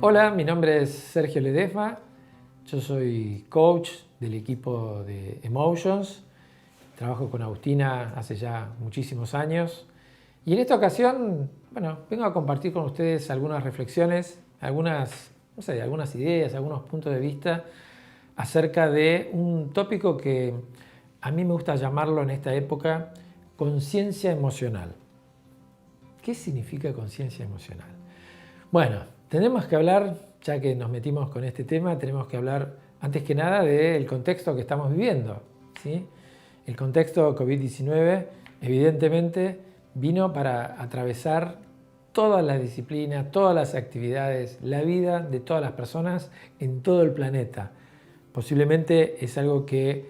Hola, mi nombre es Sergio Ledesma, yo soy coach del equipo de Emotions, trabajo con Agustina hace ya muchísimos años y en esta ocasión, vengo a compartir con ustedes algunas reflexiones, algunas ideas, algunos puntos de vista acerca de un tópico que a mí me gusta llamarlo en esta época conciencia emocional. ¿Qué significa conciencia emocional? Bueno, tenemos que hablar, ya que nos metimos con este tema, tenemos que hablar antes que nada del contexto que estamos viviendo, ¿sí? El contexto COVID-19 evidentemente vino para atravesar todas las disciplinas, todas las actividades, la vida de todas las personas en todo el planeta. Posiblemente es algo que,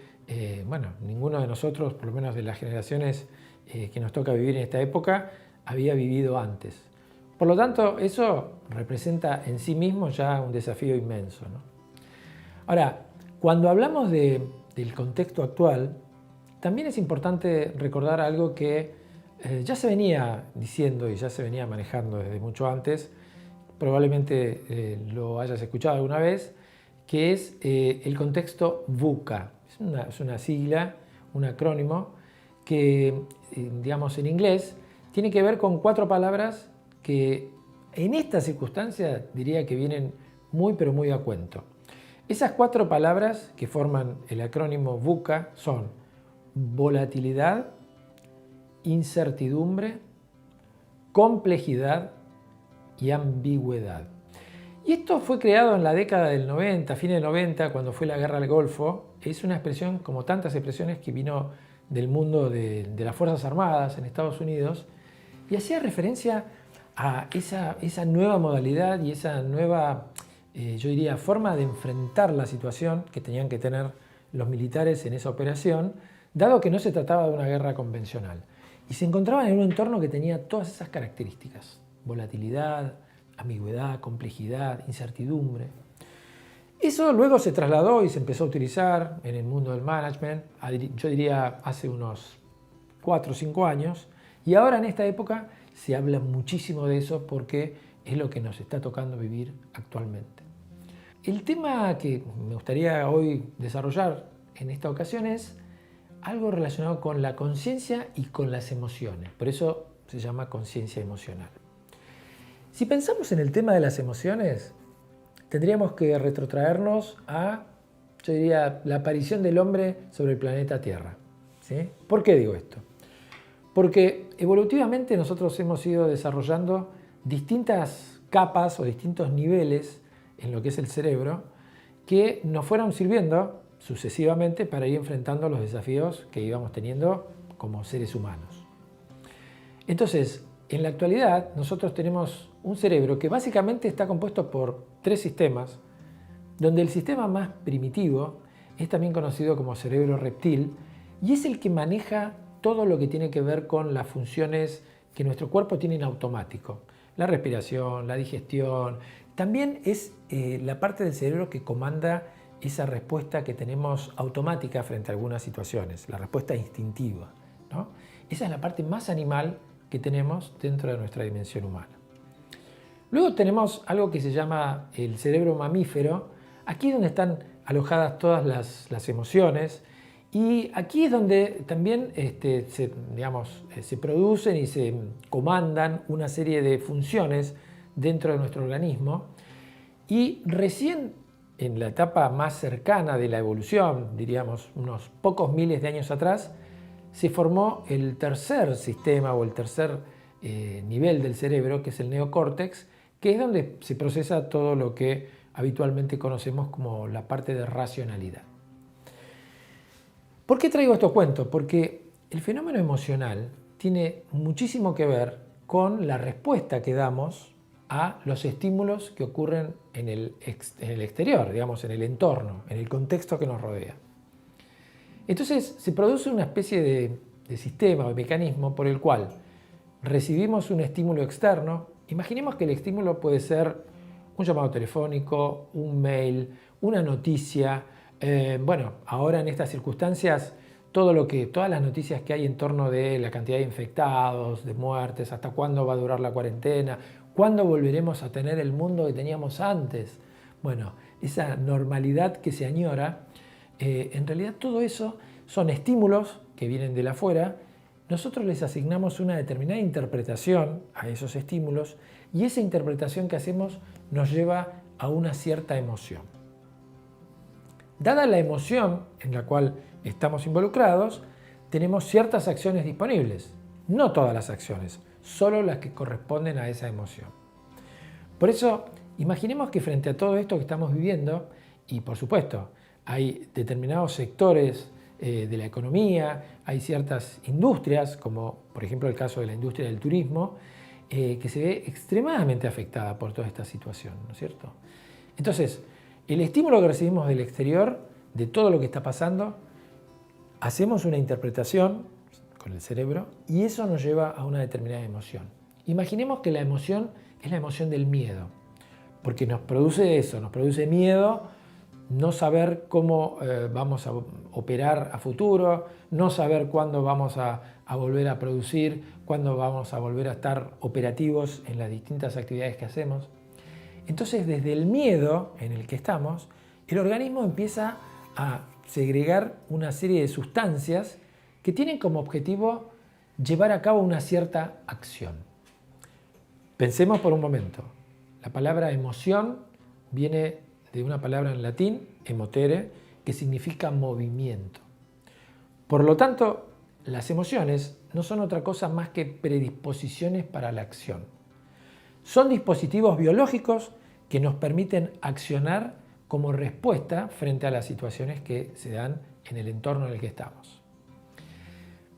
ninguno de nosotros, por lo menos de las generaciones que nos toca vivir en esta época, había vivido antes. Por lo tanto, eso representa en sí mismo ya un desafío inmenso, ¿no? Ahora, cuando hablamos del contexto actual, también es importante recordar algo que ya se venía diciendo y ya se venía manejando desde mucho antes, probablemente lo hayas escuchado alguna vez, que es el contexto VUCA. Es una sigla, un acrónimo que, digamos en inglés, tiene que ver con 4 palabras que en esta circunstancia diría que vienen muy pero muy a cuento. Esas 4 palabras que forman el acrónimo VUCA son volatilidad, incertidumbre, complejidad y ambigüedad. Y esto fue creado en la década del 90, fines del 90, cuando fue la guerra del Golfo. Es una expresión, como tantas expresiones, que vino del mundo de las Fuerzas Armadas en Estados Unidos y hacía referencia a esa nueva modalidad y esa nueva, yo diría, forma de enfrentar la situación que tenían que tener los militares en esa operación, dado que no se trataba de una guerra convencional. Y se encontraban en un entorno que tenía todas esas características: volatilidad, ambigüedad, complejidad, incertidumbre. Eso luego se trasladó y se empezó a utilizar en el mundo del management, yo diría hace unos 4 o 5 años, y ahora en esta época se habla muchísimo de eso porque es lo que nos está tocando vivir actualmente. El tema que me gustaría hoy desarrollar en esta ocasión es algo relacionado con la conciencia y con las emociones. Por eso se llama conciencia emocional. Si pensamos en el tema de las emociones, tendríamos que retrotraernos a, yo diría, la aparición del hombre sobre el planeta Tierra, ¿sí? ¿Por qué digo esto? Porque evolutivamente nosotros hemos ido desarrollando distintas capas o distintos niveles en lo que es el cerebro que nos fueron sirviendo sucesivamente para ir enfrentando los desafíos que íbamos teniendo como seres humanos. Entonces, en la actualidad nosotros tenemos un cerebro que básicamente está compuesto por 3 sistemas, donde el sistema más primitivo es también conocido como cerebro reptil y es el que maneja todo lo que tiene que ver con las funciones que nuestro cuerpo tiene en automático. La respiración, la digestión. También es la parte del cerebro que comanda esa respuesta que tenemos automática frente a algunas situaciones, la respuesta instintiva, ¿no? Esa es la parte más animal que tenemos dentro de nuestra dimensión humana. Luego tenemos algo que se llama el cerebro mamífero. Aquí es donde están alojadas todas las emociones. Y aquí es donde también se producen y se comandan una serie de funciones dentro de nuestro organismo. Y recién en la etapa más cercana de la evolución, diríamos unos pocos miles de años atrás, se formó el tercer sistema o el tercer nivel del cerebro, que es el neocórtex, que es donde se procesa todo lo que habitualmente conocemos como la parte de racionalidad. ¿Por qué traigo estos cuentos? Porque el fenómeno emocional tiene muchísimo que ver con la respuesta que damos a los estímulos que ocurren en el exterior, digamos, en el entorno, en el contexto que nos rodea. Entonces se produce una especie de sistema o de mecanismo por el cual recibimos un estímulo externo. Imaginemos que el estímulo puede ser un llamado telefónico, un mail, una noticia. Ahora en estas circunstancias, todas las noticias que hay en torno de la cantidad de infectados, de muertes, hasta cuándo va a durar la cuarentena, ¿Cuándo volveremos a tener el mundo que teníamos antes? Bueno, esa normalidad que se añora, en realidad todo eso son estímulos que vienen de afuera. Nosotros les asignamos una determinada interpretación a esos estímulos y esa interpretación que hacemos nos lleva a una cierta emoción. Dada la emoción en la cual estamos involucrados, tenemos ciertas acciones disponibles. No todas las acciones, solo las que corresponden a esa emoción. Por eso, imaginemos que frente a todo esto que estamos viviendo, y por supuesto, hay determinados sectores de la economía, hay ciertas industrias, como por ejemplo el caso de la industria del turismo, que se ve extremadamente afectada por toda esta situación, ¿no es cierto? Entonces, el estímulo que recibimos del exterior, de todo lo que está pasando, hacemos una interpretación con el cerebro y eso nos lleva a una determinada emoción. Imaginemos que la emoción es la emoción del miedo, porque nos produce eso, nos produce miedo, no saber cómo vamos a operar a futuro, no saber cuándo vamos a volver a producir, cuándo vamos a volver a estar operativos en las distintas actividades que hacemos. Entonces, desde el miedo en el que estamos, el organismo empieza a segregar una serie de sustancias que tienen como objetivo llevar a cabo una cierta acción. Pensemos por un momento. La palabra emoción viene de una palabra en latín, emotere, que significa movimiento. Por lo tanto, las emociones no son otra cosa más que predisposiciones para la acción. Son dispositivos biológicos que nos permiten accionar como respuesta frente a las situaciones que se dan en el entorno en el que estamos.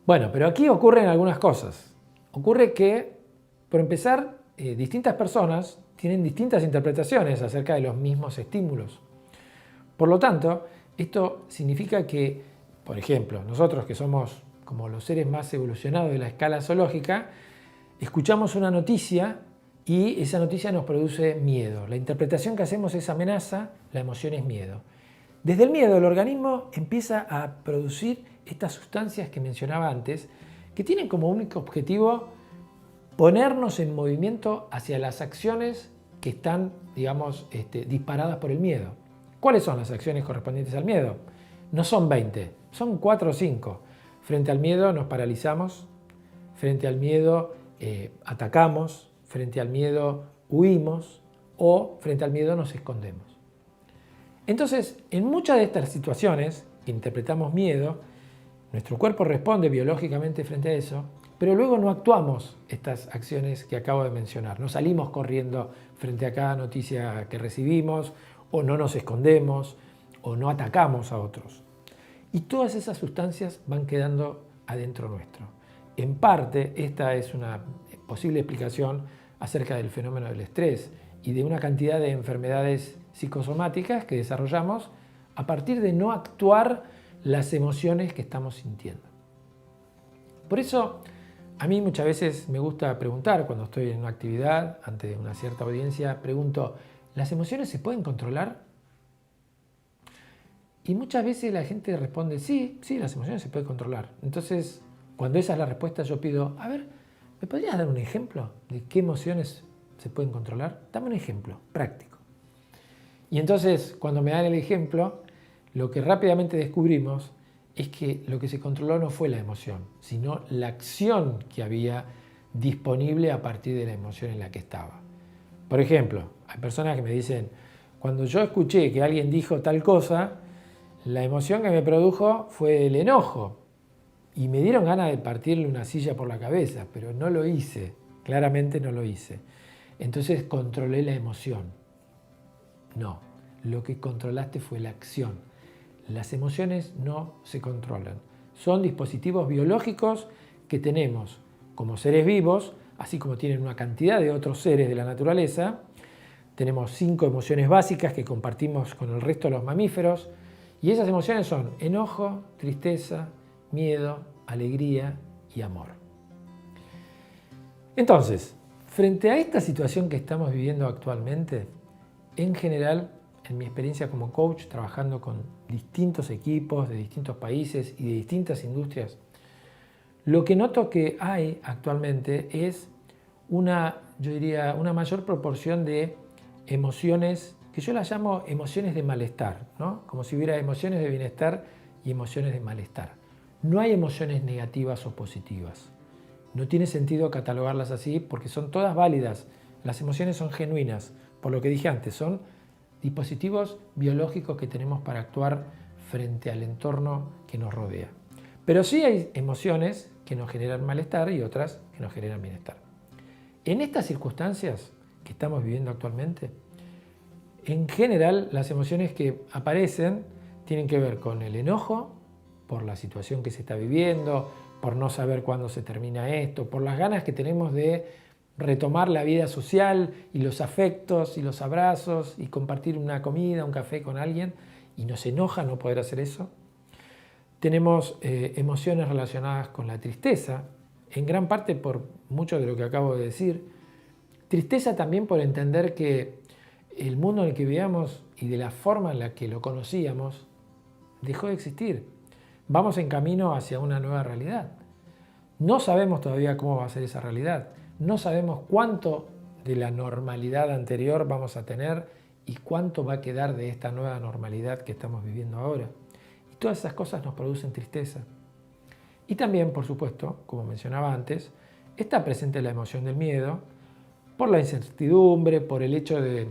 Bueno, pero aquí ocurren algunas cosas. Ocurre que, por empezar, distintas personas tienen distintas interpretaciones acerca de los mismos estímulos. Por lo tanto, esto significa que, por ejemplo, nosotros que somos como los seres más evolucionados de la escala zoológica, escuchamos una noticia y esa noticia nos produce miedo. La interpretación que hacemos es amenaza, la emoción es miedo. Desde el miedo el organismo empieza a producir estas sustancias que mencionaba antes, que tienen como único objetivo ponernos en movimiento hacia las acciones que están, digamos, disparadas por el miedo. ¿Cuáles son las acciones correspondientes al miedo? No son 20, son 4 o 5. Frente al miedo nos paralizamos, frente al miedo atacamos, frente al miedo huimos o frente al miedo nos escondemos. Entonces, en muchas de estas situaciones que interpretamos miedo, nuestro cuerpo responde biológicamente frente a eso, pero luego no actuamos estas acciones que acabo de mencionar. No salimos corriendo frente a cada noticia que recibimos, o no nos escondemos, o no atacamos a otros. Y todas esas sustancias van quedando adentro nuestro. En parte, esta es una posible explicación acerca del fenómeno del estrés y de una cantidad de enfermedades psicosomáticas que desarrollamos a partir de no actuar las emociones que estamos sintiendo. Por eso, a mí muchas veces me gusta preguntar, cuando estoy en una actividad, ante una cierta audiencia, pregunto, ¿las emociones se pueden controlar? Y muchas veces la gente responde, sí, las emociones se pueden controlar. Entonces, cuando esa es la respuesta, yo pido, a ver, ¿me podrías dar un ejemplo de qué emociones se pueden controlar? Dame un ejemplo práctico. Y entonces, cuando me dan el ejemplo, lo que rápidamente descubrimos es que lo que se controló no fue la emoción, sino la acción que había disponible a partir de la emoción en la que estaba. Por ejemplo, hay personas que me dicen, cuando yo escuché que alguien dijo tal cosa, la emoción que me produjo fue el enojo. Y me dieron ganas de partirle una silla por la cabeza, pero no lo hice, claramente no lo hice. Entonces controlé la emoción. No, lo que controlaste fue la acción. Las emociones no se controlan. Son dispositivos biológicos que tenemos como seres vivos, así como tienen una cantidad de otros seres de la naturaleza. Tenemos 5 emociones básicas que compartimos con el resto de los mamíferos. Y esas emociones son enojo, tristeza, miedo, alegría y amor. Entonces, frente a esta situación que estamos viviendo actualmente, en general, en mi experiencia como coach, trabajando con distintos equipos de distintos países y de distintas industrias, lo que noto que hay actualmente es yo diría, una mayor proporción de emociones, que yo las llamo emociones de malestar, ¿no? Como si hubiera emociones de bienestar y emociones de malestar. No hay emociones negativas o positivas. No tiene sentido catalogarlas así porque son todas válidas. Las emociones son genuinas, por lo que dije antes, son dispositivos biológicos que tenemos para actuar frente al entorno que nos rodea. Pero sí hay emociones que nos generan malestar y otras que nos generan bienestar. En estas circunstancias que estamos viviendo actualmente, en general las emociones que aparecen tienen que ver con el enojo por la situación que se está viviendo, por no saber cuándo se termina esto, por las ganas que tenemos de retomar la vida social y los afectos y los abrazos y compartir una comida, un café con alguien, y nos enoja no poder hacer eso. Tenemos emociones relacionadas con la tristeza, en gran parte por mucho de lo que acabo de decir. Tristeza también por entender que el mundo en el que vivíamos y de la forma en la que lo conocíamos dejó de existir. Vamos en camino hacia una nueva realidad. No sabemos todavía cómo va a ser esa realidad. No sabemos cuánto de la normalidad anterior vamos a tener y cuánto va a quedar de esta nueva normalidad que estamos viviendo ahora. Y todas esas cosas nos producen tristeza. Y también, por supuesto, como mencionaba antes, está presente la emoción del miedo por la incertidumbre, por el hecho de,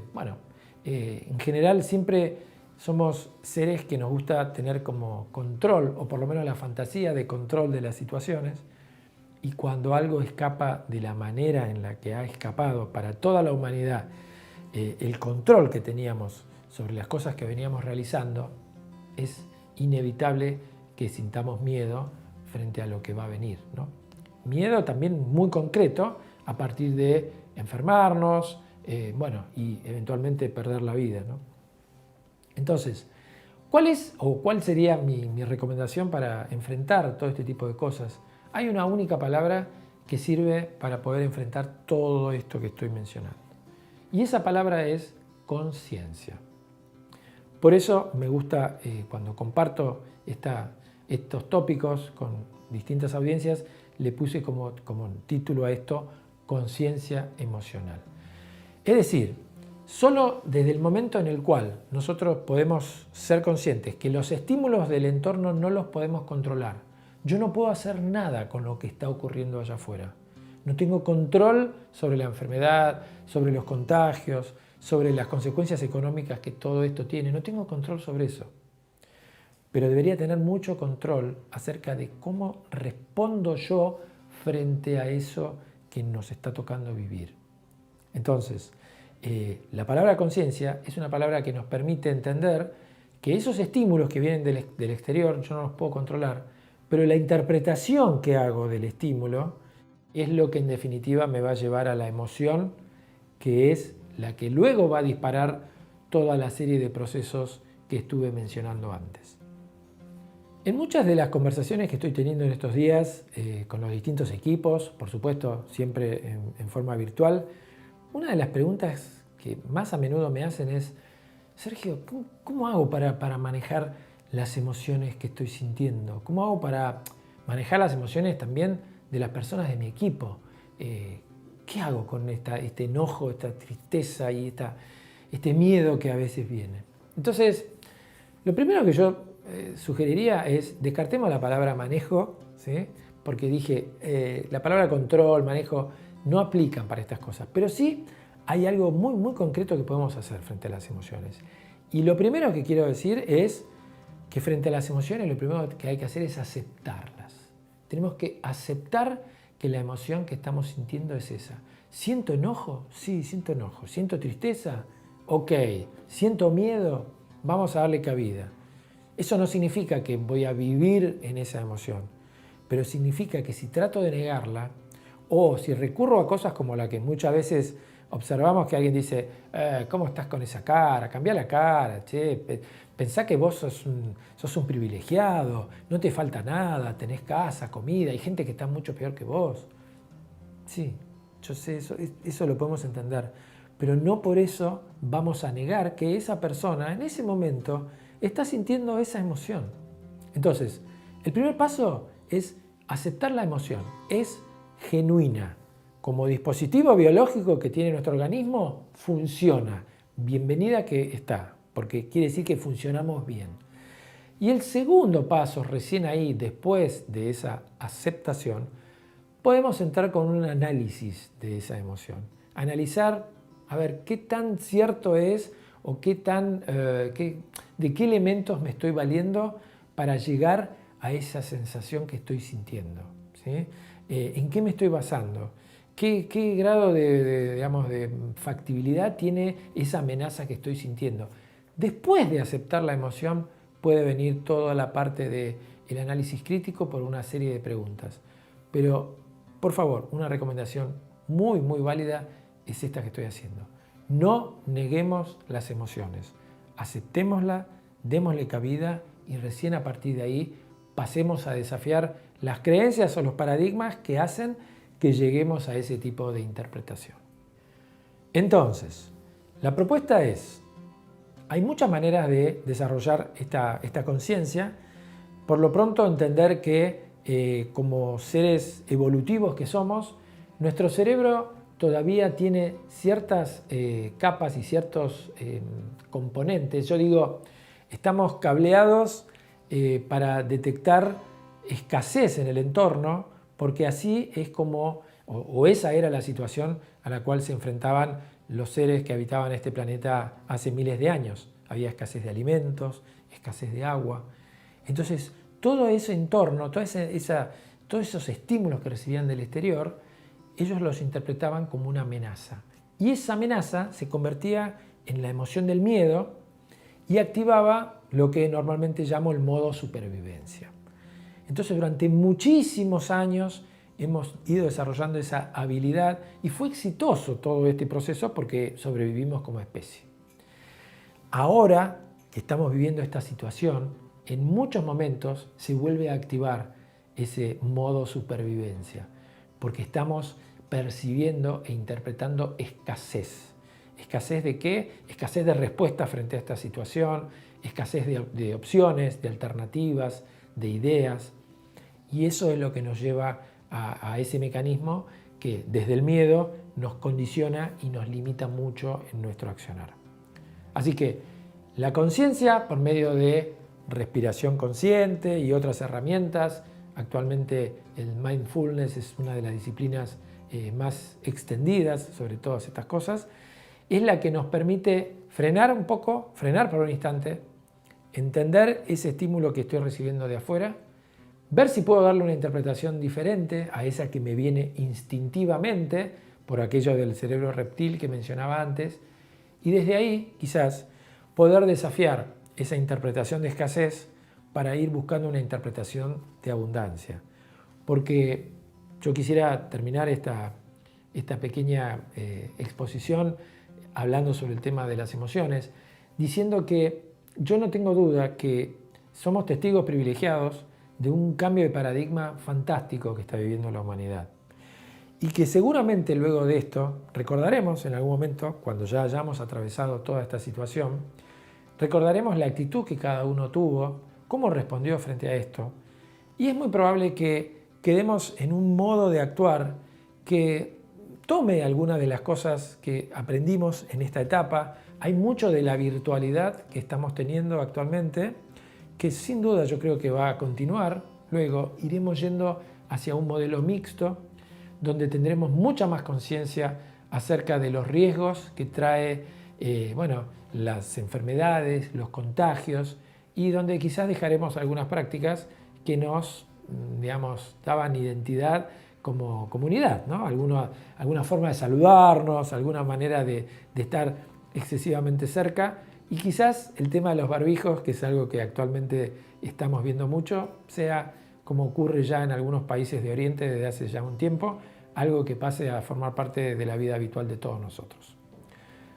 en general siempre somos seres que nos gusta tener como control, o por lo menos la fantasía de control de las situaciones, y cuando algo escapa de la manera en la que ha escapado para toda la humanidad, el control que teníamos sobre las cosas que veníamos realizando, es inevitable que sintamos miedo frente a lo que va a venir, ¿no? Miedo también muy concreto a partir de enfermarnos, y eventualmente perder la vida, ¿no? Entonces, ¿cuál sería mi recomendación para enfrentar todo este tipo de cosas? Hay una única palabra que sirve para poder enfrentar todo esto que estoy mencionando. Y esa palabra es conciencia. Por eso me gusta, cuando comparto estos tópicos con distintas audiencias, le puse como título a esto, conciencia emocional. Es decir, solo desde el momento en el cual nosotros podemos ser conscientes que los estímulos del entorno no los podemos controlar. Yo no puedo hacer nada con lo que está ocurriendo allá afuera. No tengo control sobre la enfermedad, sobre los contagios, sobre las consecuencias económicas que todo esto tiene. No tengo control sobre eso. Pero debería tener mucho control acerca de cómo respondo yo frente a eso que nos está tocando vivir. Entonces, la palabra conciencia es una palabra que nos permite entender que esos estímulos que vienen del exterior yo no los puedo controlar, pero la interpretación que hago del estímulo es lo que en definitiva me va a llevar a la emoción, que es la que luego va a disparar toda la serie de procesos que estuve mencionando antes. En muchas de las conversaciones que estoy teniendo en estos días con los distintos equipos, por supuesto siempre en forma virtual, una de las preguntas que más a menudo me hacen es: Sergio, ¿cómo hago para manejar las emociones que estoy sintiendo? ¿Cómo hago para manejar las emociones también de las personas de mi equipo? ¿Qué hago con este enojo, esta tristeza y este miedo que a veces viene? Entonces, lo primero que yo sugeriría es descartemos la palabra manejo, ¿sí? Porque dije, la palabra control, manejo, no aplican para estas cosas, pero sí hay algo muy, muy concreto que podemos hacer frente a las emociones. Y lo primero que quiero decir es que frente a las emociones lo primero que hay que hacer es aceptarlas. Tenemos que aceptar que la emoción que estamos sintiendo es esa. ¿Siento enojo? Sí, siento enojo. ¿Siento tristeza? Ok. ¿Siento miedo? Vamos a darle cabida. Eso no significa que voy a vivir en esa emoción, pero significa que si trato de negarla, o si recurro a cosas como la que muchas veces observamos que alguien dice, ¿cómo estás con esa cara? Cambia la cara, che, pensá que vos sos un privilegiado, no te falta nada, tenés casa, comida, hay gente que está mucho peor que vos. Sí, yo sé, eso lo podemos entender, pero no por eso vamos a negar que esa persona en ese momento está sintiendo esa emoción. Entonces, el primer paso es aceptar la emoción, es genuina. como dispositivo biológico que tiene nuestro organismo, funciona. Bienvenida que está, porque quiere decir que funcionamos bien. Y el segundo paso, recién ahí, después de esa aceptación, podemos entrar con un análisis de esa emoción. Analizar, a ver, qué tan cierto es o de qué elementos me estoy valiendo para llegar a esa sensación que estoy sintiendo, ¿sí? ¿En qué me estoy basando? ¿Qué grado de factibilidad tiene esa amenaza que estoy sintiendo? Después de aceptar la emoción, puede venir toda la parte del análisis crítico por una serie de preguntas. Pero, por favor, una recomendación muy, muy válida es esta que estoy haciendo. No neguemos las emociones. Aceptémosla, démosle cabida y recién a partir de ahí pasemos a desafiar las creencias o los paradigmas que hacen que lleguemos a ese tipo de interpretación. Entonces, la propuesta es: hay muchas maneras de desarrollar esta conciencia. Por lo pronto, entender que como seres evolutivos que somos, nuestro cerebro todavía tiene ciertas capas y ciertos componentes. Yo digo, estamos cableados para detectar escasez en el entorno, porque así es como, o esa era la situación a la cual se enfrentaban los seres que habitaban este planeta hace miles de años. Había escasez de alimentos, escasez de agua. Entonces, todo ese entorno, todos esos estímulos que recibían del exterior, ellos los interpretaban como una amenaza. Y esa amenaza se convertía en la emoción del miedo y activaba lo que normalmente llamo el modo supervivencia. Entonces, durante muchísimos años hemos ido desarrollando esa habilidad y fue exitoso todo este proceso porque sobrevivimos como especie. Ahora que estamos viviendo esta situación, en muchos momentos se vuelve a activar ese modo supervivencia, porque estamos percibiendo e interpretando escasez. ¿Escasez de qué? Escasez de respuesta frente a esta situación, escasez de opciones, de alternativas, de ideas. Y eso es lo que nos lleva a ese mecanismo que desde el miedo nos condiciona y nos limita mucho en nuestro accionar. Así que la conciencia, por medio de respiración consciente y otras herramientas, actualmente el mindfulness es una de las disciplinas más extendidas sobre todas estas cosas, es la que nos permite frenar un poco, frenar por un instante, entender ese estímulo que estoy recibiendo de afuera, ver si puedo darle una interpretación diferente a esa que me viene instintivamente por aquello del cerebro reptil que mencionaba antes, y desde ahí quizás poder desafiar esa interpretación de escasez para ir buscando una interpretación de abundancia. Porque yo quisiera terminar esta pequeña exposición hablando sobre el tema de las emociones, diciendo que yo no tengo duda que somos testigos privilegiados de un cambio de paradigma fantástico que está viviendo la humanidad. Y que seguramente luego de esto recordaremos en algún momento, cuando ya hayamos atravesado toda esta situación, recordaremos la actitud que cada uno tuvo, cómo respondió frente a esto. Y es muy probable que quedemos en un modo de actuar que tome algunas de las cosas que aprendimos en esta etapa. Hay mucho de la virtualidad que estamos teniendo actualmente, que sin duda yo creo que va a continuar. Luego iremos yendo hacia un modelo mixto, donde tendremos mucha más conciencia acerca de los riesgos que trae las enfermedades, los contagios, y donde quizás dejaremos algunas prácticas que nos, daban identidad como comunidad, ¿no? Alguna forma de saludarnos, alguna manera de estar excesivamente cerca, y quizás el tema de los barbijos, que es algo que actualmente estamos viendo mucho, sea como ocurre ya en algunos países de Oriente desde hace ya un tiempo, algo que pase a formar parte de la vida habitual de todos nosotros.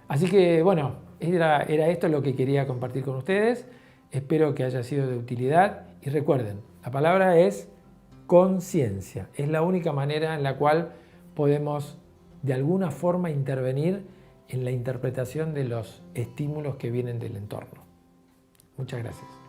Así que bueno, era esto lo que quería compartir con ustedes. Espero que haya sido de utilidad y recuerden, la palabra es conciencia. Es la única manera en la cual podemos de alguna forma intervenir en la interpretación de los estímulos que vienen del entorno. Muchas gracias.